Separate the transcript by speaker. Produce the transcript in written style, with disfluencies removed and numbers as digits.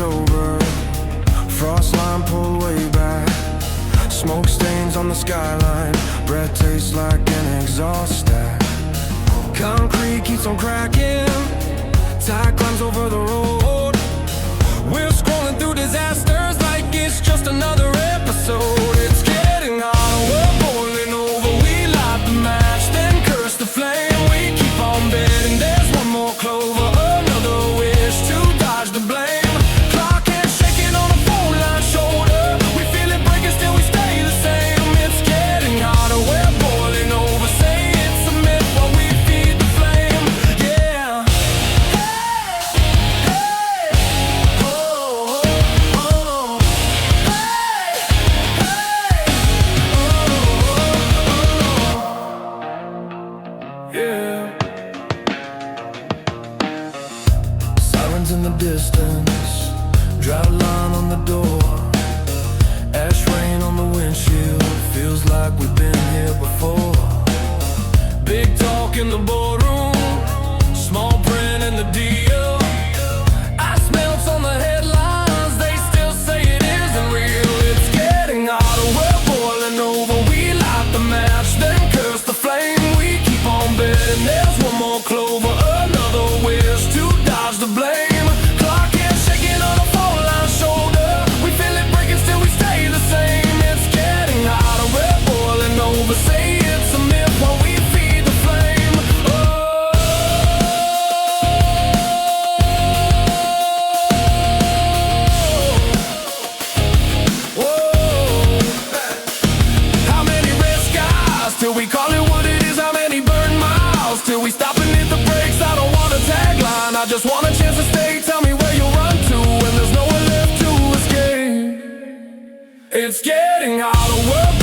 Speaker 1: October, frost line pulled way back. Smoke stains on the skyline, breath tastes like an exhaust stack. Concrete keeps on cracking, tide climbs over the road. We're scrolling through disasters like it's just another episode. It's getting hotter, we're boiling over. We light the match, then curse the flame. We keep on betting there's one more clover, another wish to dodge the blame. Clock hands shaking on a phone line shoulder. We feel it breaking, still we stay the same. It's getting hotter, we're boiling over. Say it's a myth while we feed the flame. Yeah. Yeah. Sirens in the distance, drought line on the door, ash rain on the windshield. Feels like we've been here before. Big talk in the boardroom, small print in the deal. Ice melts on the headlines, they still say it isn't real. It's getting hotter, we're boiling over. We light the match, then curse the flame. We keep on betting there's one more clover, another wish to dodge the blame. Clock hands shaking on a phone line shoulder. We feel it breaking, still we stay the same. It's getting hotter, we're boiling over. Say it's a myth while we feed the flame. How many red skies till we call it what it is? How many burn miles till we stop and hit the brakes? I don't want a tagline, I just want a chance to stay. Tell me where you'll run to when there's nowhere left to escape. It's getting hotter, we're